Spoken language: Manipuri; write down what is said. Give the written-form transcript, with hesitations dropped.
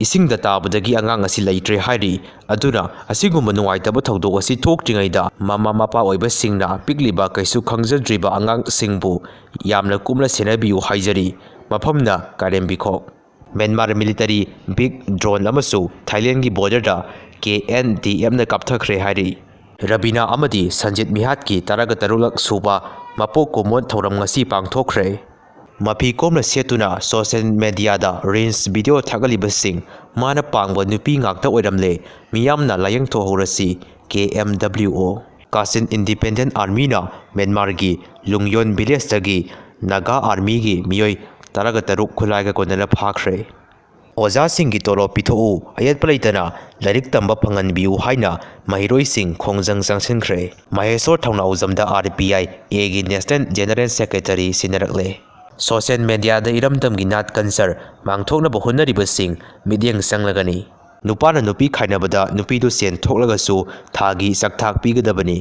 ꯏꯁꯤꯡꯗ ꯇꯥꯕꯗꯒꯤ ꯑꯉꯥꯡ ꯑꯁꯤ ꯂꯩꯇ꯭ꯔꯦ ꯍꯥꯏꯔꯤ ꯑꯗꯨꯅ ꯑꯁꯤꯒꯨꯝꯕ ꯅꯨꯡꯉꯥꯏꯇꯕ ꯊꯧꯗꯣꯛ ꯑꯁꯤ ꯊꯣꯛꯇ꯭ꯔꯤꯉꯩꯗ ꯃꯃꯥ ꯃꯄꯥ ꯑꯣꯏꯕꯁꯤꯡꯅ ꯄꯤꯛꯂꯤꯕ ꯀꯩꯁꯨ ꯈꯪꯖꯗ꯭ꯔꯤꯕ ꯑꯉꯥꯡꯁꯤꯡꯕꯨ ꯌꯥꯝꯅ ꯀꯨꯞꯅ ꯁꯦꯟꯅꯕꯤꯌꯨ ꯍꯥꯏꯖꯔꯤ ꯃꯐꯝꯅ ꯀꯥꯔꯦꯝꯕꯤꯈꯣꯛ ꯃ꯭ꯌꯥꯟꯃꯥꯔ ꯃꯤꯂꯤꯇꯔꯤ ꯕꯤꯛ ꯗ꯭ꯔꯣꯟ ꯑꯃꯁꯨ ꯊꯥꯏꯂꯦꯟꯒꯤ ꯕꯣꯔꯗꯔꯗ KNDMꯅ ꯀꯥꯞꯊꯈ꯭ꯔꯦ ꯍꯥꯏꯔꯤ ꯔꯕꯤꯅꯥ ꯑꯃꯗꯤ ꯁꯟꯖꯤꯠ ꯃꯤꯍꯥꯠꯀꯤ 13ꯂꯛ ꯁꯨꯕ ꯃꯄꯣꯛ ꯀꯨꯝꯑꯣꯟ ꯊꯧꯔꯝ ꯉꯁꯤ ꯄꯥꯡꯊꯣꯛꯈ꯭ꯔꯦ ꯃꯐꯤ ꯀꯣꯝꯅ ꯁꯦꯠꯇꯨꯅ ꯁꯣꯁꯤꯌꯦꯜ ꯃꯤꯗꯤꯌꯥꯗ ꯔꯤꯜꯁ ꯚꯤꯗꯤꯑꯣ ꯊꯥꯒꯠꯂꯤꯕꯁꯤꯡ ꯃꯥꯅ ꯄꯥꯡꯕ ꯅꯨꯄꯤ ꯉꯥꯛꯇ ꯑꯣꯏꯔꯝꯂꯦ ꯃꯤꯌꯥꯝꯅ ꯂꯥꯌꯦꯡꯊꯣꯛꯍꯧꯔꯁꯤ KMWO ꯀꯥꯆꯤꯟ ꯏꯟꯗꯤꯄꯦꯟꯗꯦꯟꯠ ꯑꯥꯔꯃꯤꯅ ꯃ꯭ꯌꯥꯟꯃꯥꯔꯒꯤ ꯂꯨꯡꯌꯣꯟ ꯚꯤꯂꯦꯖꯇꯒꯤ ꯅꯥꯒꯥ ꯑꯥꯔꯃꯤꯒꯤ ꯃꯤꯑꯣꯏ 13 ꯈꯨꯠꯂꯥꯏꯒ ꯀꯣꯟꯅꯅ ꯐꯥꯈ꯭ꯔꯦ ꯑꯣꯖꯥꯁꯤꯡꯒꯤ ꯇꯣꯂꯣꯞ ꯄꯤꯊꯣꯛꯎ ꯑꯌꯦꯠꯄ ꯂꯩꯇꯅ ꯂꯥꯏꯔꯤꯛ ꯇꯝꯕ ꯐꯪꯍꯟꯕꯤꯌꯨ ꯍꯥꯏꯅ ꯃꯍꯩꯔꯣꯏꯁꯤꯡ ꯈꯣꯡꯖꯪ ꯆꯪꯁꯤꯟꯈ꯭ꯔꯦ ꯃꯍꯦꯁꯣꯔ ꯊꯧꯅꯥꯎꯖꯝꯗ RPI-Aꯒꯤ ꯅꯦꯁꯅꯦꯜ ꯖꯦꯅꯔꯦꯜ ꯁꯦꯀ꯭ꯔꯦꯇꯔꯤ ꯁꯤꯟꯅꯔꯛꯂꯦ ꯁꯣꯁꯤꯌꯦꯜ ꯃꯤꯗꯤꯌꯥꯗ ꯏꯔꯝꯗꯝꯒꯤ ꯅꯥꯠ ꯀꯜꯆꯔ ꯃꯥꯡꯊꯣꯛꯅꯕ ꯍꯣꯠꯅꯔꯤꯕꯁꯤꯡ ꯃꯤꯠꯌꯦꯡ ꯆꯪꯂꯒꯅꯤ ꯅꯨꯄꯥꯅ ꯅꯨꯄꯤ ꯈꯥꯏꯅꯕꯗ ꯅꯨꯄꯤꯗꯨ ꯁꯦꯟ ꯊꯣꯛꯂꯒꯁꯨ ꯊꯥꯒꯤ ꯆꯥꯛꯊꯥꯛ ꯄꯤꯒꯗꯕꯅꯤ